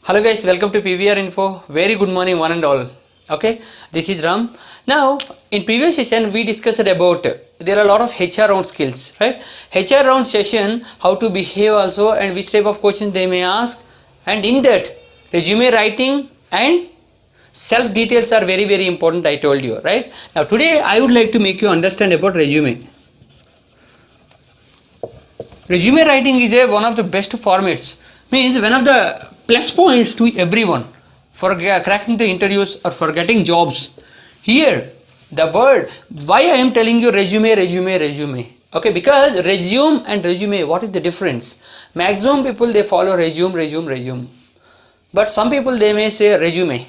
Hello guys, welcome to PVR Info. Very good morning one and all. Okay, this is Ram. Now in previous session we discussed about there are a lot of HR round skills, right? HR round session, how to behave also and which type of questions they may ask, and in that resume writing and self details are very important, I told you, right? Now today I would like to make you understand about resume. Resume writing is one of the best formats, means one of the plus points to everyone for cracking the interviews or for getting jobs. Here the word, why I am telling you resume, okay, because resume and resume, what is the difference? Maximum people they follow resume, but some people they may say resume.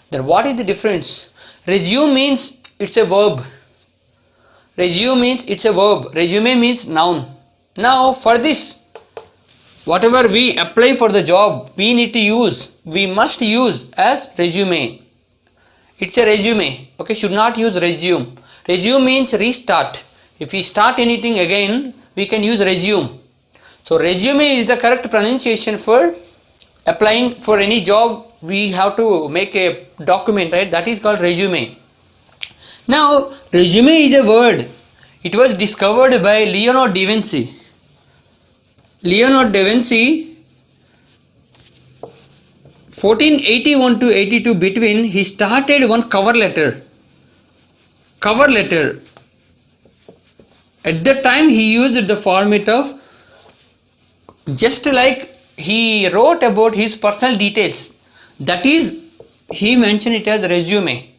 Then what is the difference? Resume means it's a verb, resume means noun. Now for this, whatever we apply for the job, we must use as resume. It's a resume, okay, should not use resume. Resume means restart. If we start anything again, we can use resume. So resume is the correct pronunciation for applying for any job. We have to make a document, right? That is called resume. Now resume is a word. It was discovered by Leonardo da Vinci. 1481 to 82 between, he started one cover letter. At that time he used the format of, just like he wrote about his personal details, that is he mentioned it as resume.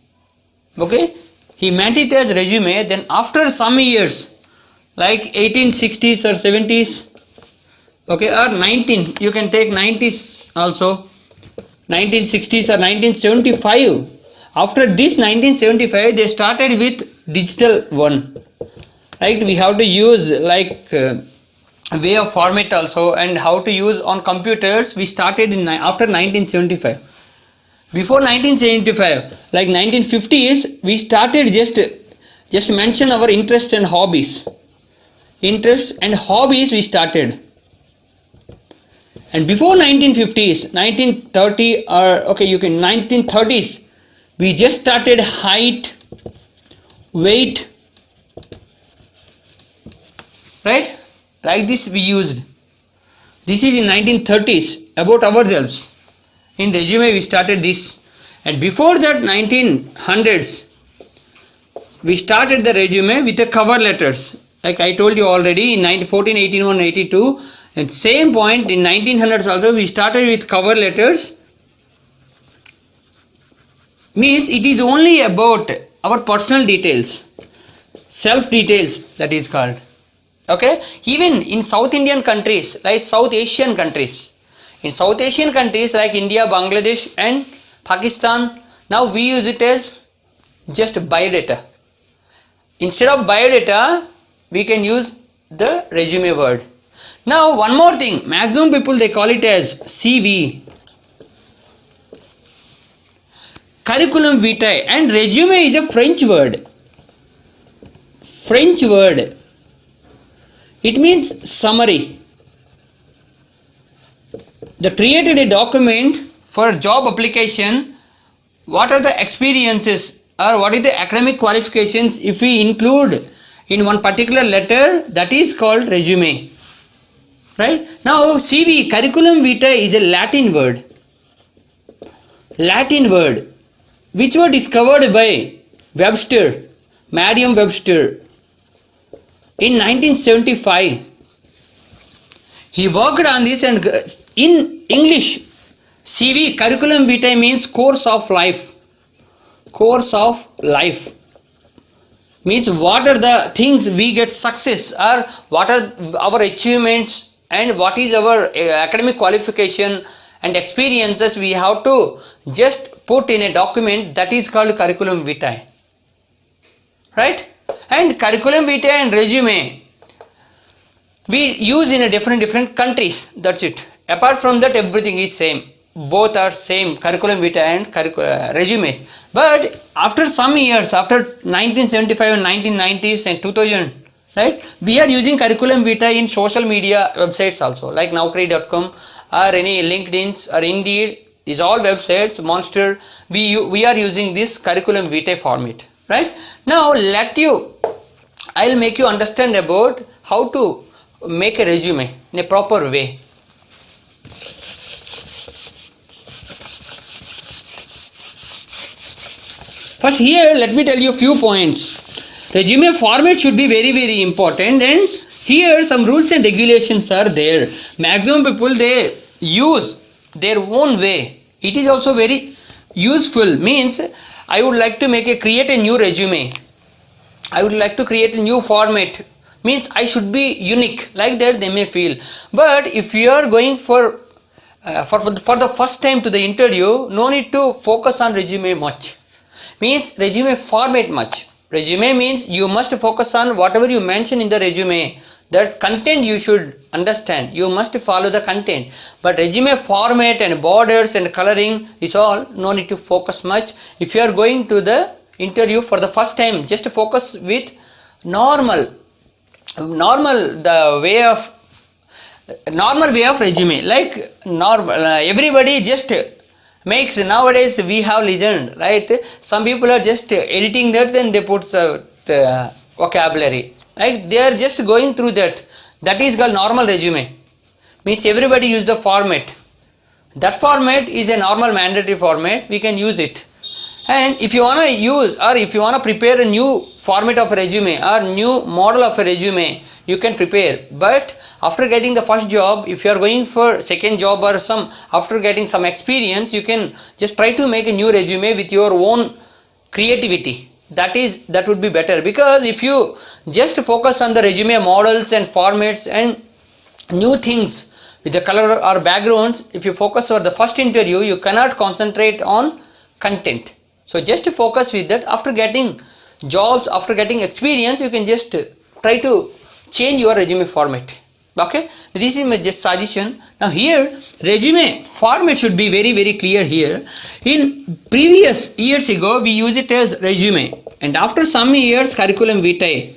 Okay, he meant it as resume. Then after some years, like 1860s or 70s, okay, or 19, you can take 90s also, 1960s or 1975. After this 1975, they started with digital one, right? We have to use like way of format also, and how to use on computers. We started in after 1975. Before 1975, like 1950s, we started just mention our interests and hobbies. We started. And before 1950s, 1930 or okay, you can 1930s, we just started height, weight, right? Like this we used. This is in 1930s about ourselves. In resume we started this. And before that 1900s, we started the resume with the cover letters. Like I told you already, in 1914, 81, 82. At same point in 1900s also we started with cover letters. Means it is only about our personal details, self details, that is called. Okay, even in South Indian countries, like South Asian countries, like India, Bangladesh and Pakistan, now we use it as just biodata. Instead of biodata, we can use the resume word. Now one more thing, maximum people they call it as CV, curriculum vitae, and resume is a French word. It means summary. They created a document for job application. What are the experiences or what is the academic qualifications if we include in one particular letter, that is called resume. Right? Now CV, curriculum vitae, is a Latin word which was discovered by Merriam-Webster in 1975. He worked on this, and in English, CV, curriculum vitae, means course of life. Means what are the things we get success, or what are our achievements, and what is our academic qualification and experiences we have to just put in a document, that is called curriculum vitae, right? And curriculum vitae and resume we use in a different countries, that's it. Apart from that, everything is same, both are same, curriculum vitae and resumes. But after some years, after 1975 and 1990s and 2000, right, we are using curriculum vitae in social media websites also, like Naukri.com or any LinkedIn's or Indeed these all websites, Monster, we are using this curriculum vitae format, right? Now I'll make you understand about how to make a resume in a proper way. First here, let me tell you a few points. Resume format should be very, very important, and here some rules and regulations are there. Maximum people, they use their own way. It is also very useful. Means I would like to create a new resume. I would like to create a new format. Means I should be unique. Like that they may feel. But if you are going for the first time to the interview, no need to focus on resume much. Means resume format much. Resume means you must focus on whatever you mention in the resume. That content you should understand. You must follow the content. But resume format and borders and coloring is all no need to focus much. If you are going to the interview for the first time, just focus with normal way of resume. Like normal, everybody just makes. Nowadays we have listened, right? Some people are just editing that and they put the vocabulary. Like they are just going through that. That is called normal resume. Means everybody use the format. That format is a normal mandatory format. We can use it. And if you want to use, or if you want to prepare a new format of a resume or new model of a resume, you can prepare. But after getting the first job, if you are going for second job or after getting some experience, you can just try to make a new resume with your own creativity. That would be better, because if you just focus on the resume models and formats and new things with the color or backgrounds, if you focus on the first interview, you cannot concentrate on content. So just focus with that. After getting jobs, after getting experience, you can just try to change your resume format. Okay, this is my just suggestion. Now here resume format should be very, very clear here. In previous years ago, we use it as resume, and after some years curriculum vitae,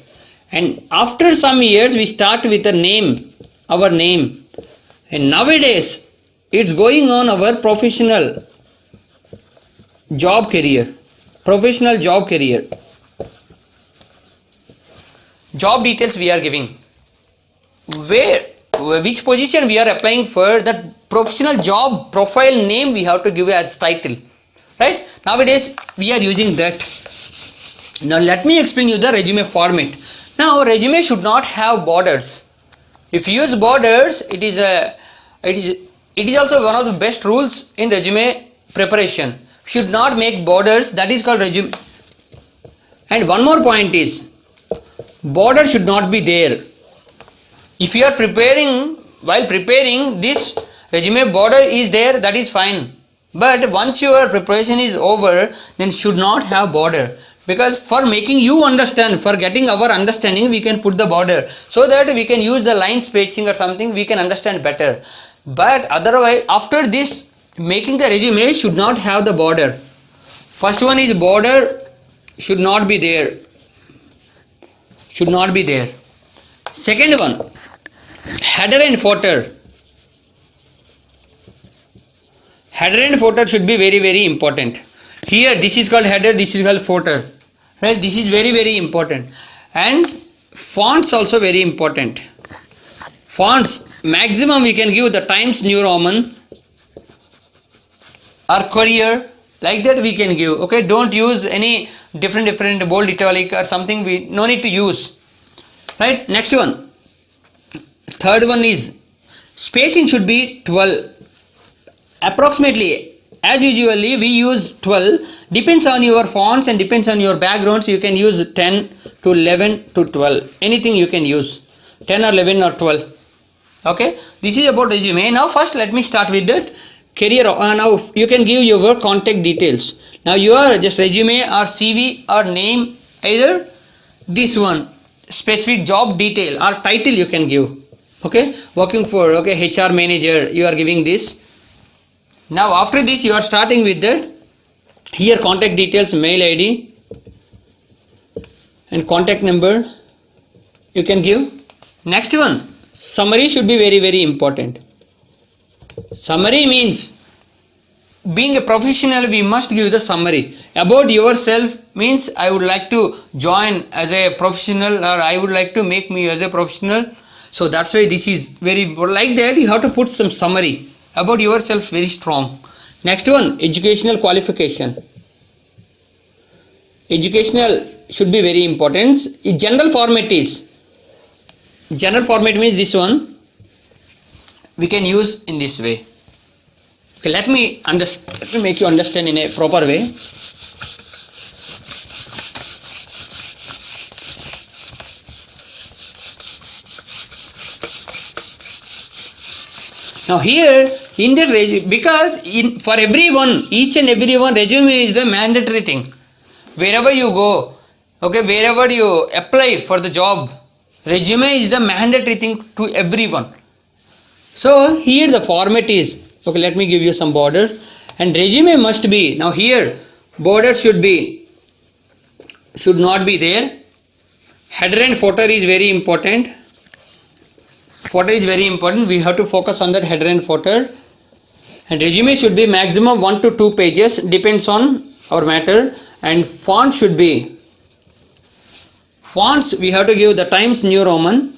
and after some years we start with a name, our name, and nowadays it's going on our professional job career. Job details we are giving. Which position we are applying for, that professional job profile name we have to give as title, right? Nowadays we are using that. Now let me explain you the resume format. Now resume should not have borders. If you use borders, it is also one of the best rules in resume preparation. Should not make borders. That is called resume. And one more point is, border should not be there. If you are while preparing this resume, border is there, that is fine. But once your preparation is over, then should not have border. Because for making you understand, for getting our understanding, we can put the border, so that we can use the line spacing or something, we can understand better. But otherwise, after this, making the resume should not have the border. First one is border should not be there. Second one, header and footer. Header and footer should be very, very important. Here this is called header, this is called footer, right? This is very, very important. And fonts also very important. Fonts maximum we can give the Times New Roman or Courier, like that we can give. Okay, don't use any different bold italic or something. We no need to use, right? Next one, third one is spacing should be 12 approximately. As usually we use 12, depends on your fonts and depends on your backgrounds. You can use 10 to 11 to 12, anything you can use, 10 or 11 or 12. Okay, this is about resume. Now first let me start with that career. Now you can give your contact details. Now your just resume or CV or name, either this one, specific job detail or title you can give. Okay, working for HR manager, you are giving this. Now after this you are starting with that. Here contact details, mail ID and contact number you can give. Next one, summary should be very, very important. Summary means being a professional, we must give the summary about yourself. Means I would like to join as a professional, or I would like to make me as a professional. So that's why this is very important. Like that, you have to put some summary about yourself, very strong. Next one, educational qualification. Educational should be very important. General format is, general format means this one we can use in this way. Okay, let me make you understand in a proper way. Now here in this, because for everyone, each and everyone, resume is the mandatory thing. Wherever you go, okay, wherever you apply for the job, resume is the mandatory thing to everyone. So here the format is, okay, let me give you some borders, and resume must be, now here border should not be there. Header and footer is very important. Footer is very important. We have to focus on that header and footer. And resume should be maximum 1 to 2 pages, depends on our matter. And font should be, fonts we have to give the Times New Roman.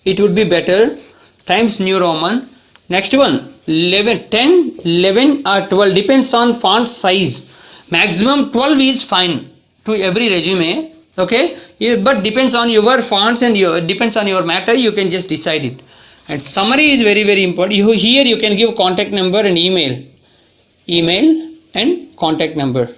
It would be better. Times New Roman. Next one, 11, 10, 11 or 12, depends on font size. Maximum 12 is fine to every resume. Okay, but depends on your fonts and depends on your matter, you can just decide it. And summary is very, very important. Here you can give contact number and email and contact number.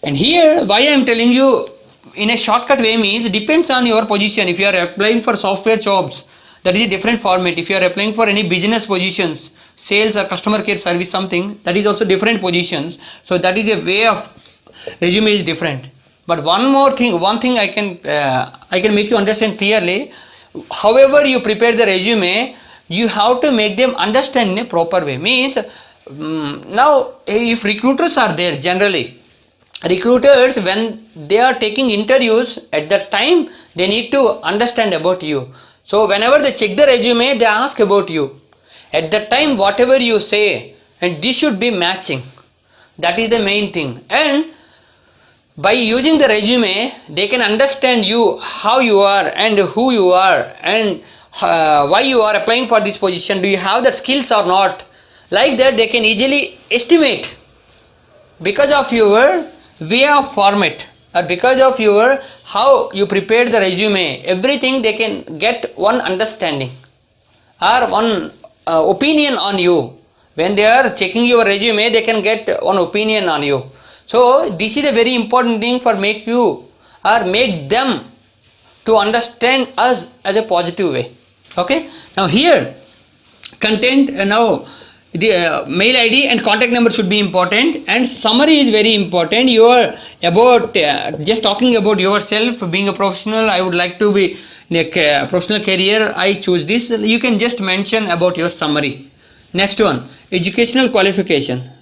And here why I am telling you in a shortcut way means depends on your position. If you are applying for software jobs, that is a different format. If you are applying for any business positions, sales or customer care service something, that is also different positions. So that is a way of resume is different. But one thing I can make you understand clearly. However you prepare the resume, you have to make them understand in a proper way. Means now if recruiters are there, generally recruiters, when they are taking interviews, at that time they need to understand about you. So whenever they check the resume, they ask about you. At that time whatever you say, and this should be matching. That is the main thing. And by using the resume, they can understand you, how you are and who you are, and why you are applying for this position. Do you have that skills or not? Like that they can easily estimate. Because of your way of format, or because of your how you prepared the resume, everything they can get one understanding or one opinion on you. When they are checking your resume, they can get one opinion on you. So this is a very important thing for make them to understand us as a positive way. Okay, now here content, now the mail ID and contact number should be important, and summary is very important. You are about just talking about yourself, being a professional. I would like to be in a professional career, I choose this. You can just mention about your summary. Next one, educational qualification.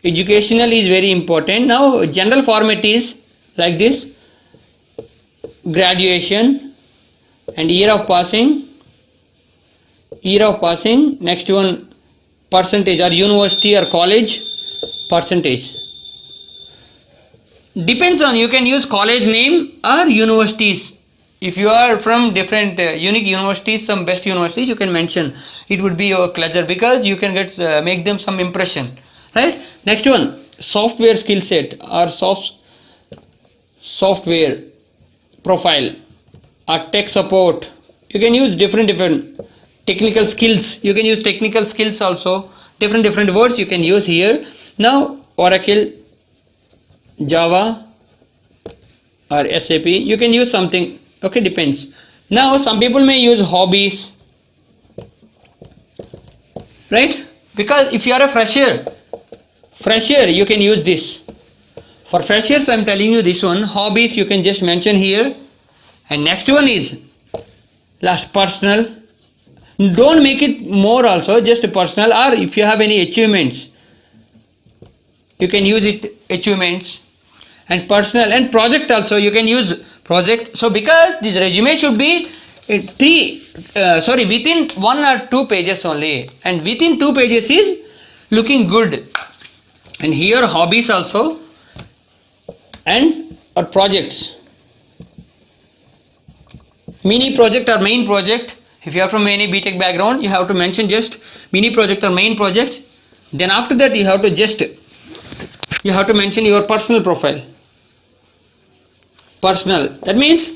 Educational is very important. Now general format is like this: graduation and year of passing. Next one, percentage, or university or college percentage. Depends on, you can use college name or universities. If you are from different unique universities, some best universities, you can mention. It would be your pleasure, because you can get make them some impression, right? Next one, software skill set or software profile or tech support. You can use different technical skills. You can use technical skills also. Different words you can use here. Now Oracle, Java or SAP, you can use something. Okay, depends. Now some people may use hobbies, right? Because if you are a fresher, you can use this. For freshers, I am telling you this one. Hobbies you can just mention here. And next one is last, personal. Don't make it more also, just personal. Or if you have any achievements, you can use it, achievements. And personal and project also, you can use project. So because this resume should be within 1 or 2 pages only, and within 2 pages is looking good. And here hobbies also, and or projects, mini project or main project. If you are from any BTech background, you have to mention just mini project or main projects. Then after that you have to mention your personal profile. Personal, that means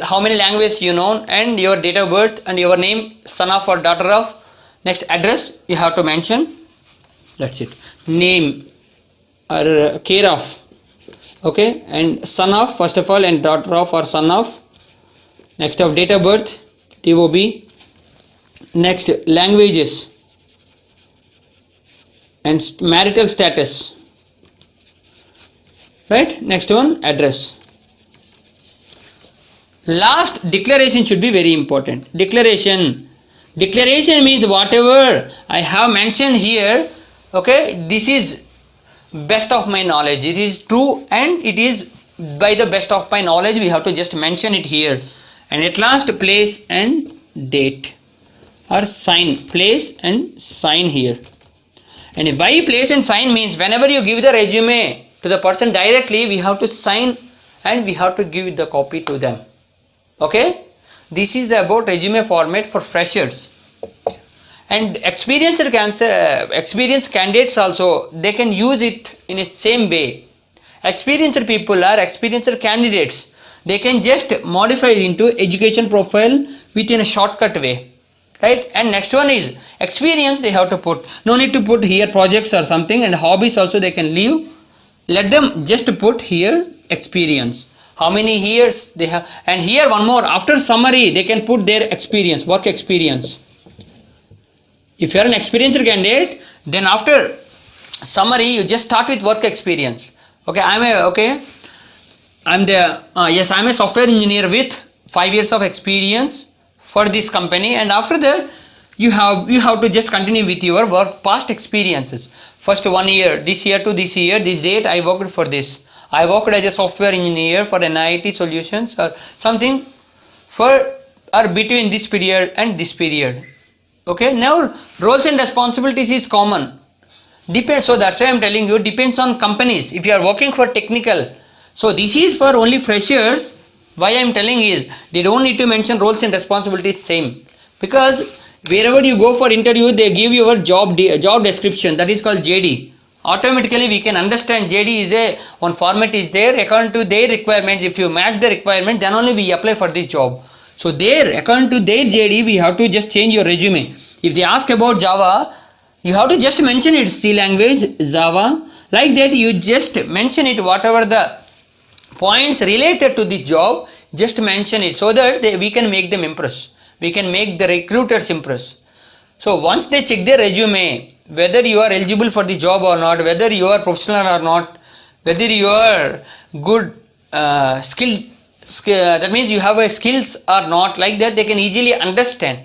how many languages you know, and your date of birth, and your name, son of or daughter of. Next, address you have to mention. That's it. Name or care of, okay, and son of first of all, and daughter of or son of. Next, of date of birth, DOB. Next, languages and marital status, right? Next one, address. Last, declaration should be very important. Declaration means whatever I have mentioned here, okay, this is best of my knowledge, it is true, and it is by the best of my knowledge, we have to just mention it here. And at last, place and date, or sign, place and sign here. And why place and sign means, whenever you give the resume to the person directly, we have to sign and we have to give the copy to them. Okay, this is about resume format for freshers. And experienced candidates also, they can use it in a same way. Experienced people are experienced candidates, they can just modify it into education profile within a shortcut way, right? And next one is experience, they have to put, no need to put here projects or something. And hobbies also they can leave, let them just put here experience, how many years they have. And here one more, after summary they can put their experience, work experience. If you are an experienced candidate, then after summary you just start with work experience. Okay, I'm a software engineer with 5 years of experience for this company. And after that you have to just continue with your work past experiences. First 1 year, this year to this year, this date I worked for this, I worked as a software engineer for NIT Solutions or something, for or between this period and this period. Okay, now roles and responsibilities is common, depends. So that's why I'm telling you, depends on companies. If you are working for technical, so this is for only freshers. Why I'm telling is, they don't need to mention roles and responsibilities same, because wherever you go for interview, they give you a job description, that is called JD. Automatically we can understand JD is one format is there according to their requirements. If you match the requirement, then only we apply for this job. So there, according to their JD, we have to just change your resume. If they ask about Java, you have to just mention it, C language, Java, like that. You just mention it, whatever the points related to the job, just mention it, so that we can make them impress, we can make the recruiters impress. So once they check their resume, whether you are eligible for the job or not, whether you are professional or not, whether you are good skill, that means you have a skills or not, like that they can easily understand.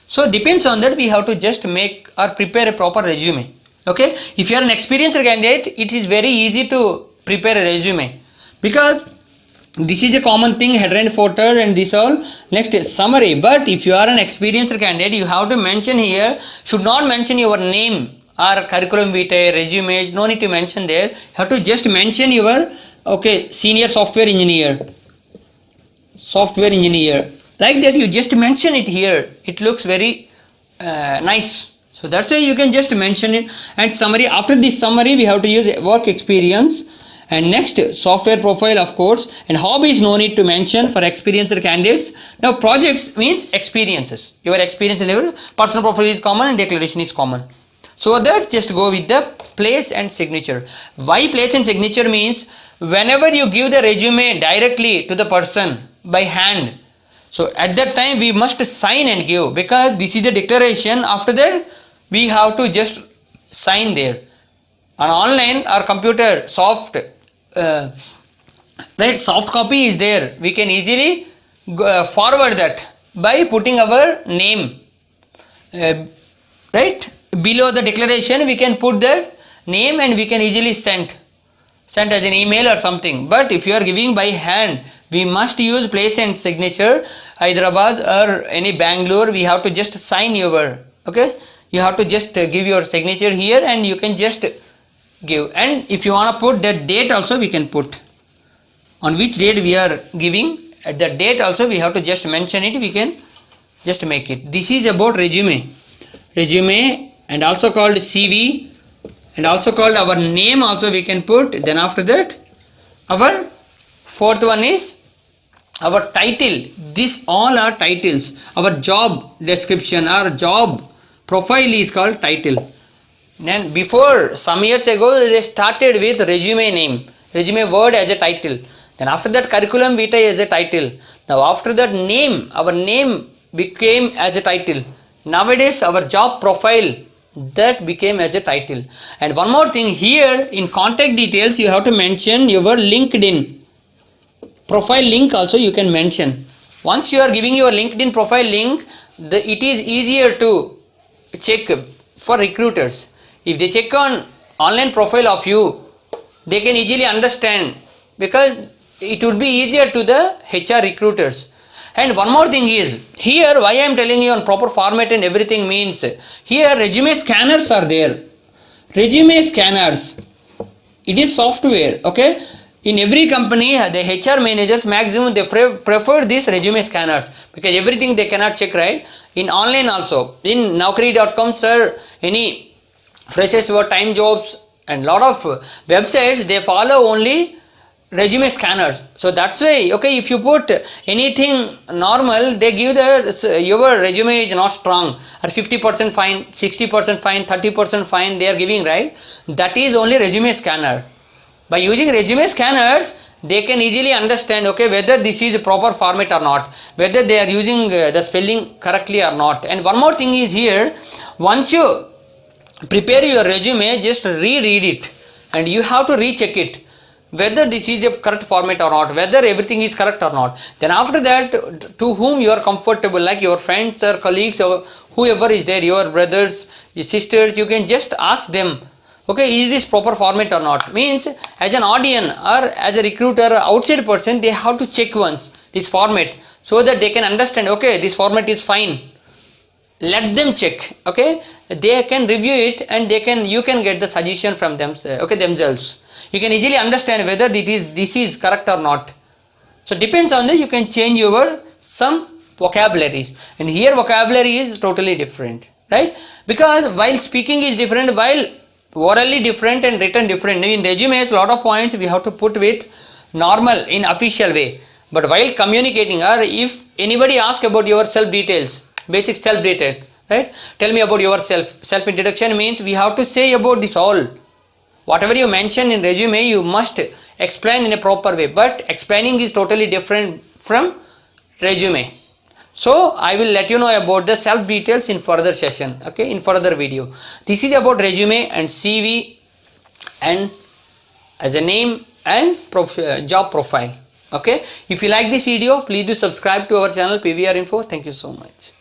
So depends on that, we have to just make or prepare a proper resume. Okay, if you are an experienced candidate, it is very easy to prepare a resume, because this is a common thing, header and footer and this all. Next is summary. But if you are an experienced candidate, you have to mention here, should not mention your name or curriculum vitae, resume, no need to mention there. You have to just mention your, okay, senior software engineer, like that. You just mention it here, it looks very nice. So that's why you can just mention it. And summary, after this summary we have to use work experience. And next, software profile, of course, and hobbies no need to mention for experienced candidates. Now projects means experiences, your experience in your personal profile is common and declaration is common. So that just go with the place and signature. Why place and signature means, whenever you give the resume directly to the person by hand, so at that time we must sign and give, because this is the declaration. After that we have to just sign there. On online or computer soft, right, soft copy is there, we can easily forward that by putting our name, right, below the declaration we can put that name and we can easily send as an email or something. But if you are giving by hand, we must use place and signature. Hyderabad or any Bangalore, we have to just sign your, okay, you have to just give your signature here and you can just give. And if you want to put that date also, we can put on which date we are giving. At the date also we have to just mention it, we can just make it. This is about resume and also called CV, and also called our name also we can put. Then after that our fourth one is our title. These all are titles. Our job description, our job profile is called title. Then before some years ago they started with resume name, resume word as a title. Then after that curriculum vitae as a title. Now after that name, our name became as a title. Nowadays our job profile, that became as a title. And one more thing, here in contact details you have to mention your LinkedIn profile link also you can mention. Once you are giving your LinkedIn profile link, it is easier to check for recruiters. If they check on online profile of you, they can easily understand, because it would be easier to the HR recruiters. And one more thing is, here why I am telling you on proper format and everything means, here resume scanners are there. Resume scanners, it is software, okay. In every company the HR managers maximum they prefer these resume scanners, because everything they cannot check, right? In online also, in Naukri.com, sir, any freshers or time jobs and lot of websites, they follow only resume scanners. So that's why, okay, if you put anything normal, they give your resume is not strong, or 50% fine, 60% fine, 30% fine they are giving, right? That is only resume scanner. By using resume scanners, they can easily understand, okay, whether this is a proper format or not, whether they are using the spelling correctly or not. And one more thing is here, once you prepare your resume, just reread it and you have to recheck it, whether this is a correct format or not, whether everything is correct or not. Then after that, to whom you are comfortable, like your friends or colleagues or whoever is there, your brothers, your sisters, you can just ask them, okay, is this proper format or not? Means as an audience or as a recruiter or outside person, they have to check once this format, so that they can understand, okay, this format is fine. Let them check, okay, they can review it and you can get the suggestion from them, okay, themselves. You can easily understand whether this is correct or not. So depends on this, you can change your some vocabularies, and here vocabulary is totally different, right? Because while speaking is different, while orally different and written different. In resumes, lot of points we have to put with normal in official way, but while communicating, or if anybody asks about your self details, basic self detail, right? Tell me about yourself. Self introduction means we have to say about this all. Whatever you mention in resume, you must explain in a proper way, but explaining is totally different from resume. So I will let you know about the self details in further session, okay, in further video. This is about resume and CV and as a name and job profile, okay. If you like this video, please do subscribe to our channel PVR Info. Thank you so much.